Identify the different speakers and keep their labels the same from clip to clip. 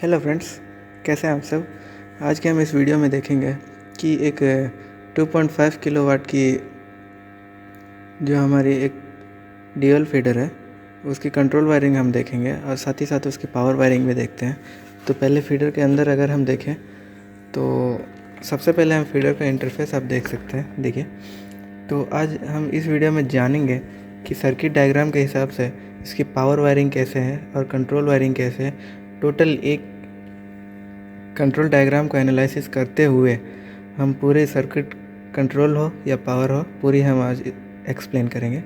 Speaker 1: Hello friends, कैसे हैं आप सब। आज के हम इस वीडियो में देखेंगे कि एक 2.5 किलोवाट की जो हमारी एक ड्यूल फीडर है उसकी कंट्रोल वायरिंग हम देखेंगे और साथ ही साथ उसकी पावर वायरिंग भी देखते हैं। तो पहले फीडर के अंदर अगर हम देखें तो सबसे पहले हम फीडर का इंटरफेस आप देख सकते हैं। देखिए, तो आज हम इस वीडियो में जानेंगे कि सर्किट डायग्राम के हिसाब से इसकी पावर वायरिंग कैसे है और कंट्रोल वायरिंग कैसे है। टोटल एक कंट्रोल डायग्राम को एनालिसिस करते हुए हम पूरे सर्किट कंट्रोल हो या पावर हो पूरी हम आज एक्सप्लेन करेंगे।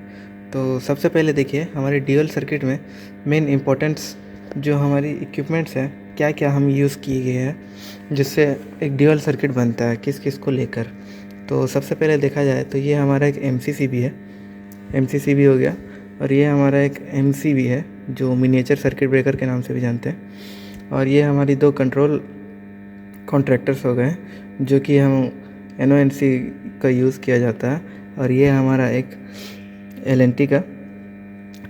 Speaker 1: तो सबसे पहले देखिए, हमारे ड्यूल सर्किट में मेन इम्पोर्टेंट्स जो हमारी इक्विपमेंट्स हैं, क्या क्या हम यूज़ किए गए हैं जिससे एक ड्यूल सर्किट बनता है, किस किस को लेकर। तो सबसे पहले देखा जाए तो ये हमारा एक MCCB है, MCCB हो गया, और ये हमारा एक MCB है जो मिनिएचर सर्किट ब्रेकर के नाम से भी जानते हैं। और ये हमारी दो कंट्रोल कॉन्ट्रैक्टर्स हो गए जो कि हम NONC का यूज़ किया जाता है। और ये हमारा एक LNT का,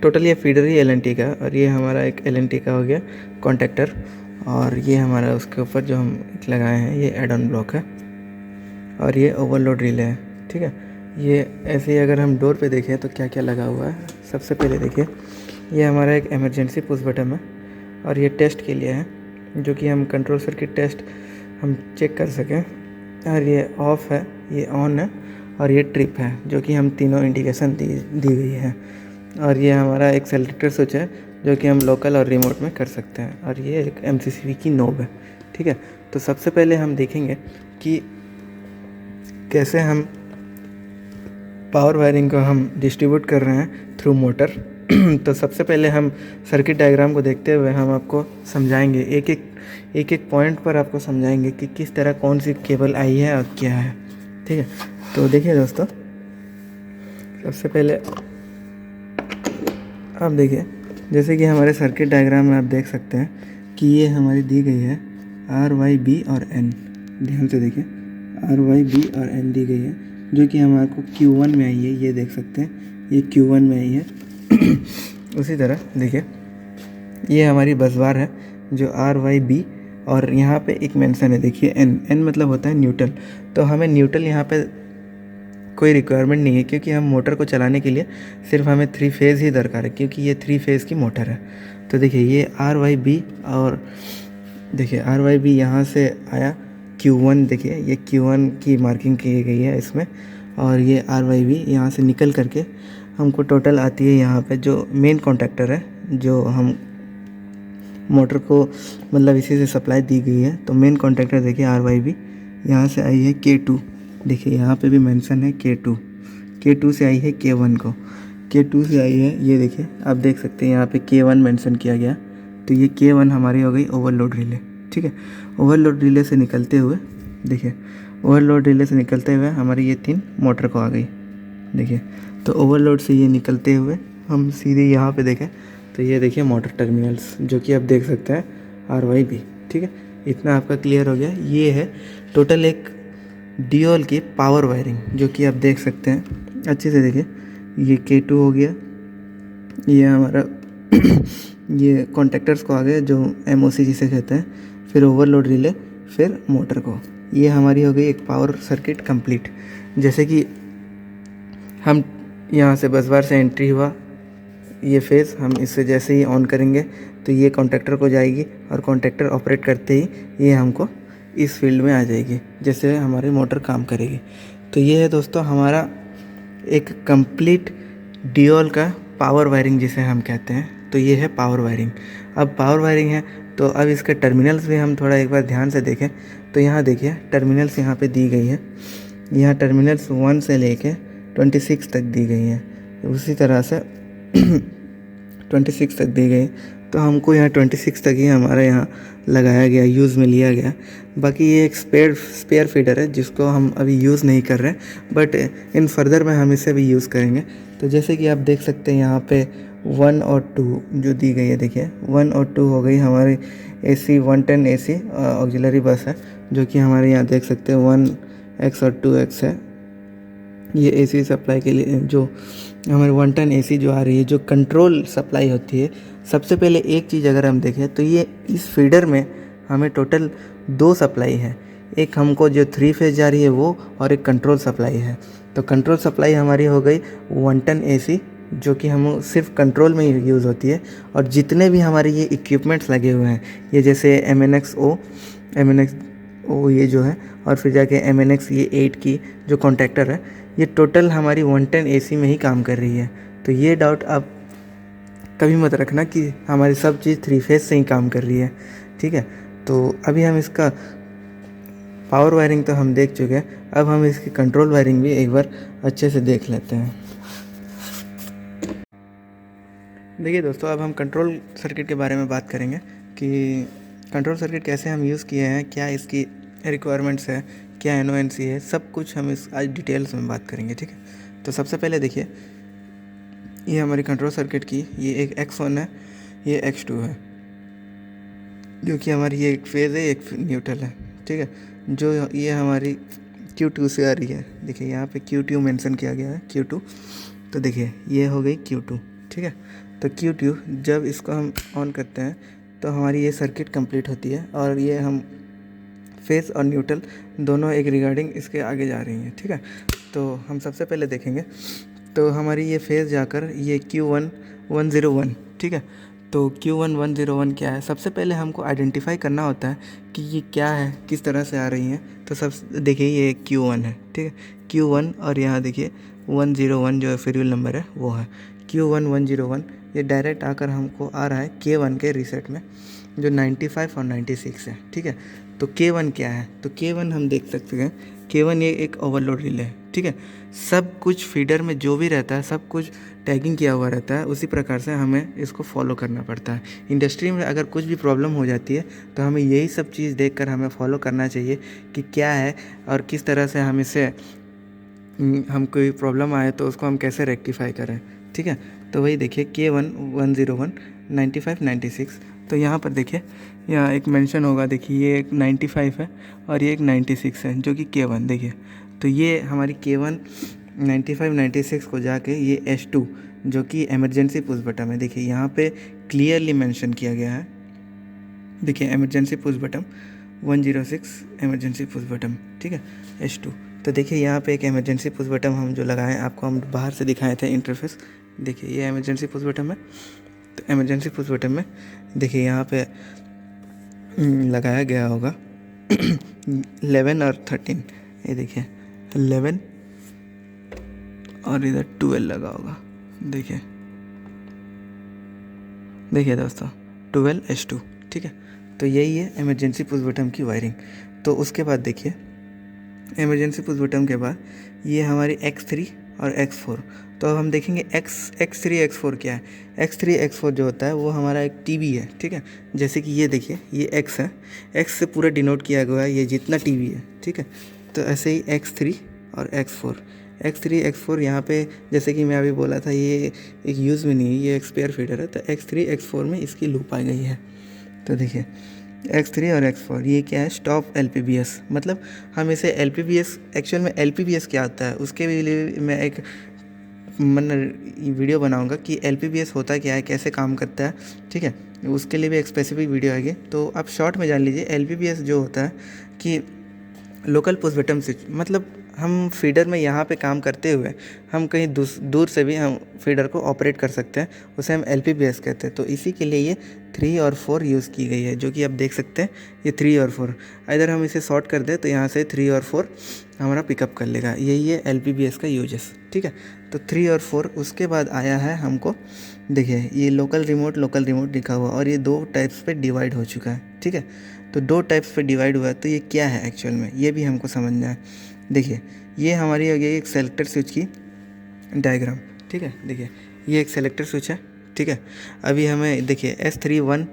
Speaker 1: टोटल ये फीडर ही LNT का, और ये हमारा एक LNT का हो गया कॉन्टैक्टर। और ये हमारा उसके ऊपर जो हम लगाए हैं ये एड ऑन ब्लॉक है, और ये ओवरलोड रिले है। ठीक है, ये ऐसे ही अगर हम डोर पे देखें तो क्या क्या लगा हुआ है। सबसे पहले देखिए, ये हमारा एक इमरजेंसी पुश बटन है और ये टेस्ट के लिए है, जो कि हम कंट्रोल सर्किट टेस्ट हम चेक कर सकें। और ये ऑफ़ है, ये ऑन है, और ये ट्रिप है, जो कि हम तीनों इंडिकेशन दी गई है। और ये हमारा एक सेलेक्टर स्विच है जो कि हम लोकल और रिमोट में कर सकते हैं। और ये एक MCCB की नोब है। ठीक है, तो सबसे पहले हम देखेंगे कि कैसे हम पावर वायरिंग को हम डिस्ट्रीब्यूट कर रहे हैं थ्रू मोटर। तो सबसे पहले हम सर्किट डायग्राम को देखते हुए हम आपको समझाएंगे, एक एक पॉइंट पर आपको समझाएंगे कि किस तरह कौन सी केबल आई है और क्या है। ठीक है, तो देखिए दोस्तों, सबसे पहले आप देखिए, जैसे कि हमारे सर्किट डायग्राम में आप देख सकते हैं कि ये हमारी दी गई है RYB और N। ध्यान से देखिए, RYB और N दी गई है, जो कि हमारे को Q1 में आई है। ये देख सकते हैं, ये Q1 में आई है। उसी तरह देखिए, ये हमारी बस बार है जो RYB, और यहाँ पे एक मेंशन है, देखिए N मतलब होता है न्यूट्रल। तो हमें न्यूट्रल यहाँ पे कोई रिक्वायरमेंट नहीं है, क्योंकि हम मोटर को चलाने के लिए सिर्फ हमें 3 फेज़ ही दरकार है, क्योंकि ये 3 फेज़ की मोटर है। तो देखिए, ये RYB, और देखिए RYB यहाँ से आया Q1, देखिए ये Q1 की मार्किंग की गई है इसमें। और ये RYB यहाँ से निकल करके हमको टोटल आती है यहाँ पे जो मेन कॉन्टैक्टर है, जो हम मोटर को मतलब इसी से सप्लाई दी गई है। तो मेन कॉन्टैक्टर देखिए RYB यहाँ से आई है K2, देखिए यहाँ पे भी मेंशन है K2 से आई है K1 को, K2 से आई है, ये देखिए आप देख सकते हैं यहाँ पे K1 मेंशन किया गया। तो ये K1 हमारी हो गई ओवरलोड रिले। ठीक है, ओवरलोड रिले से निकलते हुए देखिए, ओवरलोड रिले से निकलते हुए हमारी ये 3 मोटर को आ गई। देखिए, तो ओवरलोड से ये निकलते हुए हम सीधे यहाँ पे देखें तो ये देखिए मोटर टर्मिनल्स, जो कि आप देख सकते हैं RYB। ठीक है, इतना आपका क्लियर हो गया। ये है टोटल एक ड्यूल की पावर वायरिंग, जो कि आप देख सकते हैं अच्छे से। देखिए, ये K2 हो गया, ये हमारा ये कॉन्टैक्टर्स को आ गए जो MOC जिसे कहते हैं, फिर ओवरलोड रिले, फिर मोटर को। ये हमारी हो गई एक पावर सर्किट कंप्लीट। जैसे कि हम यहाँ से बस बार से एंट्री हुआ, ये फेज़ हम इससे जैसे ही ऑन करेंगे तो ये कॉन्टैक्टर को जाएगी, और कॉन्टैक्टर ऑपरेट करते ही ये हमको इस फील्ड में आ जाएगी, जैसे हमारी मोटर काम करेगी। तो ये है दोस्तों हमारा एक कंप्लीट ड्यूल का पावर वायरिंग जिसे हम कहते हैं। तो ये है पावर वायरिंग। अब पावर वायरिंग है तो अब इसके टर्मिनल्स भी हम थोड़ा एक बार ध्यान से देखें। तो यहाँ देखिए, टर्मिनल्स यहाँ पे दी गई है, यहाँ टर्मिनल्स 1 से लेके 26 तक दी गई है। उसी तरह से 26 तक दी गई, तो हमको यहाँ 26 तक ही हमारे यहाँ लगाया गया, यूज़ में लिया गया। बाकी ये एक स्पेयर फीडर है जिसको हम अभी यूज़ नहीं कर रहे, बट इन फर्दर में हम इसे भी यूज़ करेंगे। तो जैसे कि आप देख सकते हैं यहाँ पे 1 और 2 जो दी गई है, देखिए 1 और 2 हो गई हमारी AC 110 AC ऑक्सिलरी बस है, जो कि हमारे यहाँ देख सकते हैं 1X और 2X है। ये AC सप्लाई के लिए जो हमारे 110 AC जो आ रही है, जो कंट्रोल सप्लाई होती है। सबसे पहले एक चीज़ अगर हम देखें तो ये इस फीडर में हमें टोटल 2 सप्लाई है। एक हमको जो 3 फेज जा रही है वो, और एक कंट्रोल सप्लाई है। तो कंट्रोल सप्लाई हमारी हो गई 110 AC, जो कि हम सिर्फ कंट्रोल में ही यूज़ होती है। और जितने भी हमारे ये इक्विपमेंट्स लगे हुए हैं, ये जैसे MNX-O ये जो है, और फिर जाके MNX ये 8 की जो कॉन्टैक्टर है, ये टोटल हमारी 110 AC में ही काम कर रही है। तो ये डाउट आप कभी मत रखना कि हमारी सब चीज़ 3 फेज से ही काम कर रही है, ठीक है। तो अभी हम इसका पावर वायरिंग तो हम देख चुके हैं, अब हम इसकी कंट्रोल वायरिंग भी एक बार अच्छे से देख लेते हैं। देखिए दोस्तों, अब हम कंट्रोल सर्किट के बारे में बात करेंगे कि कंट्रोल सर्किट कैसे हम यूज़ किए हैं, क्या इसकी रिक्वायरमेंट्स है, क्या NONC है, सब कुछ हम इस आज डिटेल्स में बात करेंगे, ठीक है। तो सबसे पहले देखिए, ये हमारी कंट्रोल सर्किट की ये एक X1 है, ये X2 है, जो कि हमारी ये एक फेज़ है, एक न्यूट्रल है, ठीक है। जो ये हमारी Q2 से आ रही है, देखिए यहाँ पे Q2 मेंशन किया गया है, Q2। तो देखिए ये हो गई Q2, ठीक है। तो Q2 जब इसको हम ऑन करते हैं तो हमारी ये सर्किट कंप्लीट होती है, और ये हम फेस और न्यूट्रल दोनों एक रिगार्डिंग इसके आगे जा रही हैं, ठीक है। तो हम सबसे पहले देखेंगे, तो हमारी ये फेज़ जाकर ये Q1 101, ठीक है। तो Q1 101 क्या है, सबसे पहले हमको आइडेंटिफाई करना होता है कि ये क्या है, किस तरह से आ रही हैं। तो सब देखिए ये Q1 है, ठीक है, Q1, और यहाँ देखिए 101 जो सीरियल नंबर है वो है Q1 101। ये डायरेक्ट आकर हमको आ रहा है K1 के रीसेट में, जो 95 और 96 है, ठीक है। तो K1 क्या है, तो K1 हम देख सकते हैं, K1 ये एक ओवरलोड रिले है, ठीक है। सब कुछ फीडर में जो भी रहता है सब कुछ टैगिंग किया हुआ रहता है, उसी प्रकार से हमें इसको फॉलो करना पड़ता है। इंडस्ट्री में अगर कुछ भी प्रॉब्लम हो जाती है तो हमें यही सब चीज़ देखकर हमें फॉलो करना चाहिए कि क्या है और किस तरह से हम इसे हम कोई प्रॉब्लम आए तो उसको हम कैसे रेक्टिफाई करें, ठीक है। तो वही देखिए K1 101 95 96। तो यहाँ पर देखिए, यहाँ एक मेंशन होगा, देखिए ये एक 95 है और ये एक 96 है, जो कि K1 देखिए। तो ये हमारी K1 95 96 को जाके ये S2 जो कि इमरजेंसी पुश बटन है, देखिए यहाँ पे क्लियरली मेंशन किया गया है, देखिए emergency push button 106 emergency push button, ठीक है, S2। तो देखिए यहाँ पे एक इमरजेंसी पुश बटन हम जो लगाए आपको हम बाहर से दिखाए थे इंटरफेस, देखिए ये इमरजेंसी पुश बटन है। तो इमरजेंसी पुश बटन में देखिए यहाँ पे लगाया गया होगा 11 और 13, ये देखिए 11 और इधर 12 लगा होगा, देखिए देखिए दोस्तों 12 S2, ठीक है। तो यही है इमरजेंसी पुश बटन की वायरिंग। तो उसके बाद देखिए इमरजेंसी पुश बटन के बाद ये हमारी X3 और X4। तो अब हम देखेंगे X3 X4 क्या है। X3 X4 जो होता है वो हमारा एक टीवी है, ठीक है। जैसे कि ये देखिए ये X है, X से पूरा डिनोट किया गया है ये जितना टीवी है, ठीक है। तो ऐसे ही X3 और X3 X4 यहाँ पे जैसे कि मैं अभी बोला था ये एक यूज़ में नहीं है, ये एक स्पेयर फीडर है। तो X3 X4 में इसकी लूप आ गई है। तो देखिए X3 और X4 ये क्या है, स्टॉप LPBS, मतलब हम इसे LPBS, एक्चुअल में LPBS क्या होता है उसके लिए मैं एक वीडियो बनाऊंगा कि LPBS होता क्या है, कैसे काम करता है, ठीक है। उसके लिए भी एक स्पेसिफिक वीडियो आएगी। तो आप शॉर्ट में जान लीजिए LPBS जो होता है कि लोकल पुश बटन स्विच, मतलब हम फीडर में यहाँ पे काम करते हुए हम कहीं दूर से भी हम फीडर को ऑपरेट कर सकते हैं, उसे हम LPBS कहते हैं। तो इसी के लिए ये 3 और 4 यूज़ की गई है, जो कि आप देख सकते हैं ये 3 और 4। अगर हम इसे शॉर्ट कर दें तो यहाँ से 3 और 4 हमारा पिकअप कर लेगा, यही है LPBS का यूजेस, ठीक है। तो 3 और 4 उसके बाद आया है हमको, देखिए ये लोकल रिमोट लिखा हुआ, और ये 2 टाइप्स पे डिवाइड हो चुका है, ठीक है। तो 2 टाइप्स पे डिवाइड हुआ है, तो ये क्या है एक्चुअल में ये भी हमको समझना है। देखिए ये हमारी हो गई एक सेलेक्टर स्विच की डायग्राम, ठीक है। देखिए ये एक सेलेक्टर स्विच है, ठीक है। अभी हमें देखिए S31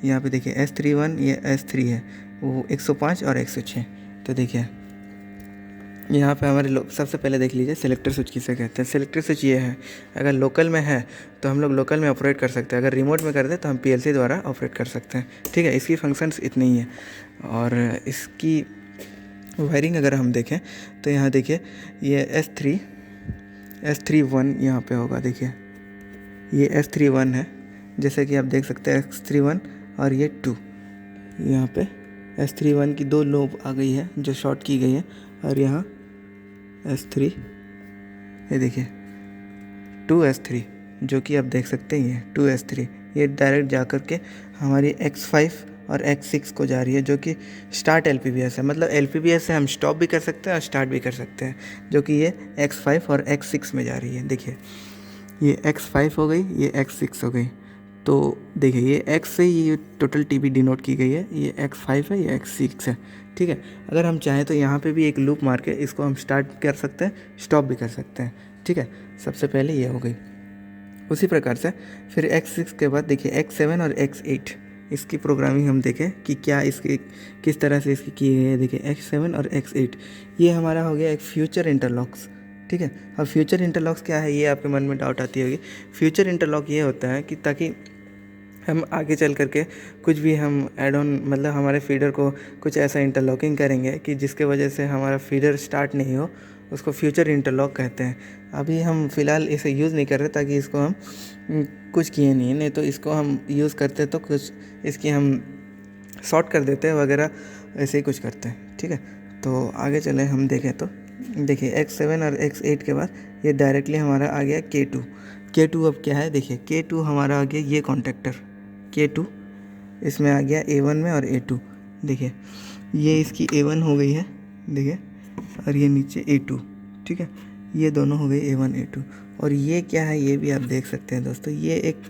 Speaker 1: यहाँ पे देखिए S31 ये S3 है, वो 105 और 106। तो देखिए यहाँ पे हमारे सबसे पहले देख लीजिए सेलेक्टर स्विच किसे कहते हैं। सेलेक्टर स्विच ये है, अगर लोकल में है तो हम लोग लोकल में ऑपरेट कर सकते हैं, अगर रिमोट में कर दे तो हम PLC द्वारा ऑपरेट कर सकते हैं, ठीक है। इसकी फंक्शंस इतनी ही है। और इसकी वायरिंग अगर हम देखें तो यहाँ देखिए ये S31 यहाँ पे होगा, देखिए ये S31 है, जैसे कि आप देख सकते हैं X31 और ये 2 यहाँ पे S3 1 की 2 लूप आ गई है जो शॉर्ट की गई है, और यहाँ S3, ये देखिए 2S3 जो कि आप देख सकते हैं, ये 2S3 ये डायरेक्ट जा कर के हमारी X5 और X6 को जा रही है, जो कि स्टार्ट LPBS है। मतलब LPBS से हम स्टॉप भी कर सकते हैं और स्टार्ट भी कर सकते हैं, जो कि ये X5 और X6 में जा रही है। देखिए ये X5 हो गई, ये X6 हो गई। तो देखिए ये X से ये टोटल TB डिनोट की गई है, ये X5 है, ये X6 है। ठीक है, अगर हम चाहें तो यहाँ पे भी एक लूप मार के इसको हम स्टार्ट कर सकते हैं, स्टॉप भी कर सकते हैं। ठीक है, सबसे पहले ये हो गई। उसी प्रकार से फिर X6 के बाद देखिए X7 और X8 इसकी प्रोग्रामिंग हम देखें कि क्या इसकी किस तरह से इसकी की गई है। देखिए X7 और X8 ये हमारा हो गया एक फ्यूचर इंटरलॉक्स। ठीक है, अब फ्यूचर इंटरलॉक्स क्या है, ये आपके मन में डाउट आती होगी। फ्यूचर इंटरलॉक ये होता है कि ताकि हम आगे चल करके कुछ भी हम ऐड ऑन, मतलब हमारे फीडर को कुछ ऐसा इंटरलॉकिंग करेंगे कि जिसके वजह से हमारा फीडर स्टार्ट नहीं हो, उसको फ्यूचर इंटरलॉक कहते हैं। अभी हम फ़िलहाल इसे यूज़ नहीं कर रहे ताकि इसको हम कुछ किए नहीं तो इसको हम यूज़ करते तो कुछ इसकी हम शॉर्ट कर देते हैं वगैरह, ऐसे ही कुछ करते हैं। ठीक है, तो आगे चले हम देखें तो देखिए X7 और X8 के बाद ये डायरेक्टली हमारा आ गया K2। K2 अब क्या है, देखिए K2 हमारा आ गया ये कॉन्टेक्टर K2, इसमें आ गया A1 में और A2। देखिए ये इसकी A1 हो गई है, देखिए, और ये नीचे A2। ठीक है, ये दोनों हो गए A1 A2। और ये क्या है ये भी आप देख सकते हैं दोस्तों, ये एक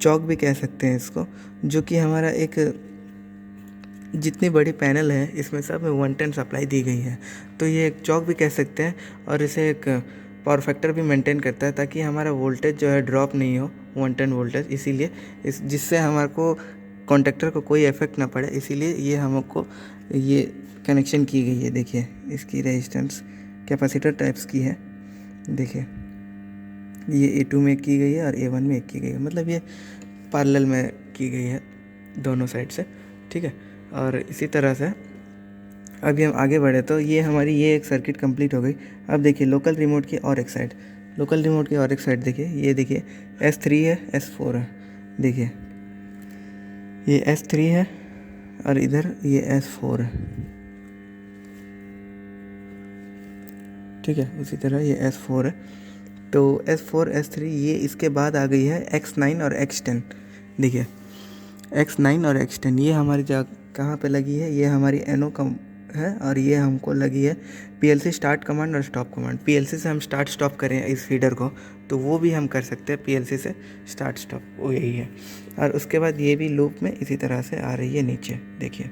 Speaker 1: चौक भी कह सकते हैं इसको, जो कि हमारा एक जितनी बड़ी पैनल है इसमें सब में 110 सप्लाई दी गई है, तो ये एक चौक भी कह सकते हैं। और इसे एक पावर फैक्टर भी मेंटेन करता है ताकि हमारा वोल्टेज जो है ड्रॉप नहीं हो 110 वोल्टेज, इसीलिए इस जिससे हमारे को कॉन्टेक्टर को कोई इफेक्ट ना पड़े, इसीलिए ये हमको ये कनेक्शन की गई है। देखिए इसकी रेजिस्टेंस कैपेसिटर टाइप्स की है, देखिए ये A2 में की गई है और A1 में की गई है, मतलब ये पैरेलल में की गई है दोनों साइड से। ठीक है, और इसी तरह से अभी हम आगे बढ़े तो ये हमारी ये एक सर्किट कंप्लीट हो गई। अब देखिए लोकल रिमोट की और एक साइड, लोकल रिमोट की और एक साइड देखिए, ये देखिए S3 है, S4 है। देखिए ये S3 है और इधर ये S4 है। ठीक है, उसी तरह ये S4 है। तो S4 S3 ये इसके बाद आ गई है X9 और X10। देखिए X9 और X10 ये हमारी कहाँ पे लगी है, ये हमारी NO कम है, और ये हमको लगी है PLC स्टार्ट कमांड और स्टॉप कमांड। PLC से हम स्टार्ट स्टॉप करें इस फीडर को तो वो भी हम कर सकते हैं PLC से स्टार्ट स्टॉप, वो यही है। और उसके बाद ये भी लूप में इसी तरह से आ रही है नीचे, देखिए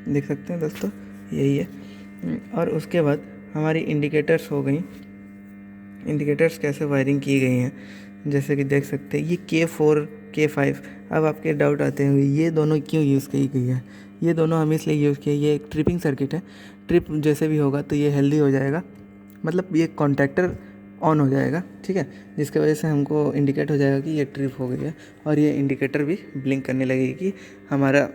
Speaker 1: देख सकते हैं दोस्तों, यही है। और उसके बाद हमारी इंडिकेटर्स हो गई। इंडिकेटर्स कैसे वायरिंग की गई हैं, जैसे कि देख सकते हैं ये K4 K5। अब आपके डाउट आते होंगे ये दोनों क्यों यूज़ की गई है, ये दोनों हम इसलिए यूज़ किए, ये एक ट्रिपिंग सर्किट है। ट्रिप जैसे भी होगा तो ये हेल्दी हो जाएगा, मतलब ये कॉन्टैक्टर ऑन हो जाएगा। ठीक है, जिसकी वजह से हमको इंडिकेट हो जाएगा कि ये ट्रिप हो गई है, और ये इंडिकेटर भी ब्लिंक करने लगेगी कि हमारा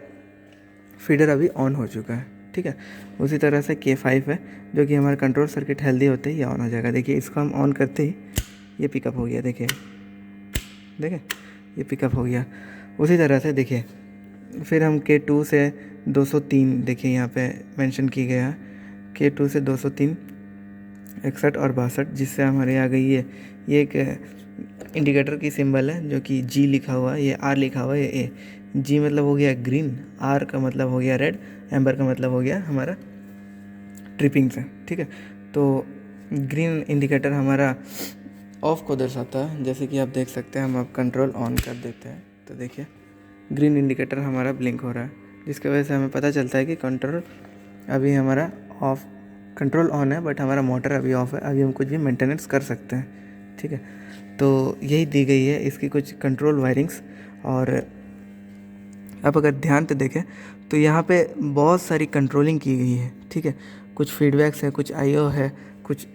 Speaker 1: फीडर अभी ऑन हो चुका है। ठीक है, उसी तरह से K5 है जो कि हमारा कंट्रोल सर्किट हेल्दी होते ही ये ऑन हो जाएगा। देखिए इसको हम ऑन करते ही ये पिकअप हो गया, देखिए देखें ये पिकअप हो गया। उसी तरह से देखिए फिर हम K2 से 203, देखिए यहाँ पे मेंशन की गया है K2 से 203 61 और 62, जिससे हमारे आ गई है ये एक इंडिकेटर की सिंबल है जो कि G लिखा हुआ है, ये R लिखा हुआ है, ये A। G मतलब हो गया ग्रीन, R का मतलब हो गया रेड, एम्बर का मतलब हो गया हमारा ट्रिपिंग से। ठीक है, तो ग्रीन इंडिकेटर हमारा ऑफ को दर्शाता है, जैसे कि आप देख सकते हैं। हम अब कंट्रोल ऑन कर देते हैं तो देखिए ग्रीन इंडिकेटर हमारा ब्लिंक हो रहा है, जिसकी वजह से हमें पता चलता है कि कंट्रोल अभी हमारा ऑफ, कंट्रोल ऑन है बट हमारा मोटर अभी ऑफ है, अभी हम कुछ भी मेंटेनेंस कर सकते हैं। ठीक है, तो यही दी गई है इसकी कुछ कंट्रोल वायरिंग्स। और अब अगर ध्यान से देखें तो यहाँ पे बहुत सारी कंट्रोलिंग की गई है। ठीक है, कुछ फीडबैक्स है, कुछ IO है, कुछ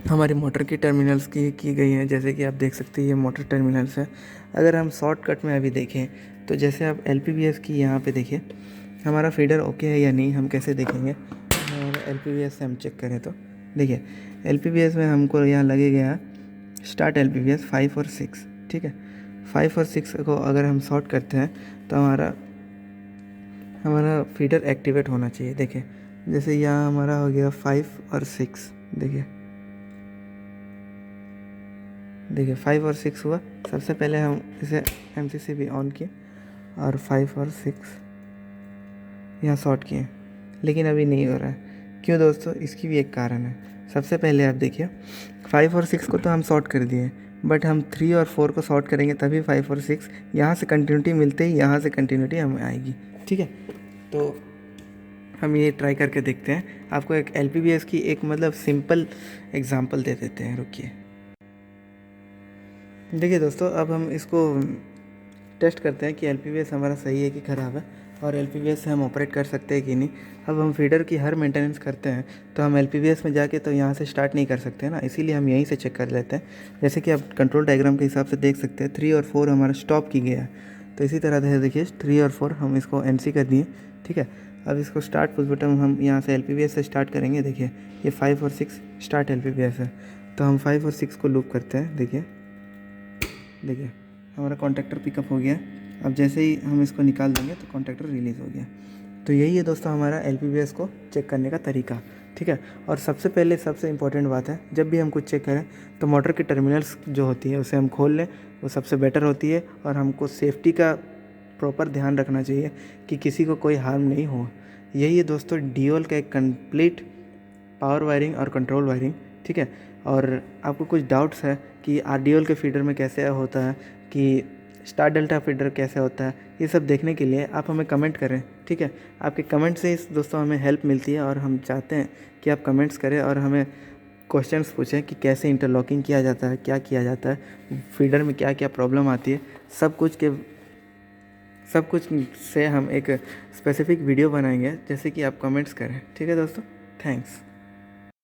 Speaker 1: हमारे मोटर की टर्मिनल्स की गई हैं, जैसे कि आप देख सकते हैं ये मोटर टर्मिनल्स है। अगर हम शॉर्टकट में अभी देखें तो जैसे आप LPBS की यहाँ पे देखिए हमारा फीडर ओके है या नहीं, हम कैसे देखेंगे। हमारा LPBS से हम चेक करें तो देखिए LPBS में हमको यहाँ लगेगा स्टार्ट LPBS 5 और 6। ठीक है, 5 और 6 को अगर हम शॉर्ट करते हैं तो हमारा फीडर एक्टिवेट होना चाहिए। देखिए जैसे यहाँ हमारा हो गया 5 और 6, देखिए 5 और 6 हुआ। सबसे पहले हम इसे MCCB ऑन किए और 5 और 6 यहाँ शॉर्ट किए, लेकिन अभी नहीं हो रहा है। क्यों दोस्तों? इसकी भी एक कारण है। सबसे पहले आप देखिए 5 और 6 को तो हम शॉर्ट कर दिए, बट हम 3 और 4 को शॉर्ट करेंगे तभी 5 और 6 यहाँ से कंटिन्यूटी मिलते ही यहाँ से कंटिन्यूटी हमें आएगी। ठीक है, तो हम ये ट्राई करके देखते हैं। आपको एक LPBS की एक मतलब सिंपल एग्जांपल दे देते हैं, रुकिए। देखिए दोस्तों, अब हम इसको टेस्ट करते हैं कि LPBS हमारा सही है कि ख़राब है, और LPBS से हम ऑपरेट कर सकते हैं कि नहीं। अब हम फीडर की हर मेंटेनेंस करते हैं तो हम LPBS में जाके तो यहाँ से स्टार्ट नहीं कर सकते ना, इसीलिए हम यहीं से चेक कर लेते हैं। जैसे कि आप कंट्रोल डायग्राम के हिसाब से देख सकते हैं 3 और 4 हमारा स्टॉप की गया है, तो इसी तरह से देखिए 3 और 4 हम इसको NC कर दिए। ठीक है, अब इसको स्टार्ट पुश बटन हम यहाँ से LPBS से स्टार्ट करेंगे। देखिए ये 5 और 6 स्टार्ट LPBS है, तो हम 5 और 6 को लूप करते हैं। देखिए हमारा कॉन्टैक्टर पिकअप हो गया। अब जैसे ही हम इसको निकाल देंगे तो कॉन्टैक्टर रिलीज़ हो गया। तो यही है दोस्तों हमारा LPBS को चेक करने का तरीका। ठीक है, और सबसे पहले सबसे इम्पोर्टेंट बात है, जब भी हम कुछ चेक करें तो मोटर की टर्मिनल्स जो होती है उसे हम खोल लें, वो सबसे बेटर होती है। और हमको सेफ्टी का प्रॉपर ध्यान रखना चाहिए कि किसी को कोई हार्म नहीं हो। यही है दोस्तों DOL का एक कंप्लीट पावर वायरिंग और कंट्रोल वायरिंग। ठीक है, और आपको कुछ डाउट्स है कि RDOL के फीडर में कैसे होता है, कि स्टार डेल्टा फीडर कैसे होता है, ये सब देखने के लिए आप हमें कमेंट करें। ठीक है, आपके कमेंट से इस दोस्तों हमें हेल्प मिलती है, और हम चाहते हैं कि आप कमेंट्स करें और हमें क्वेश्चंस पूछें कि कैसे इंटरलॉकिंग किया जाता है, क्या किया जाता है, फीडर में क्या क्या प्रॉब्लम आती है। सब कुछ से हम एक स्पेसिफिक वीडियो बनाएंगे, जैसे कि आप कमेंट्स करें। ठीक है दोस्तों, थैंक्स।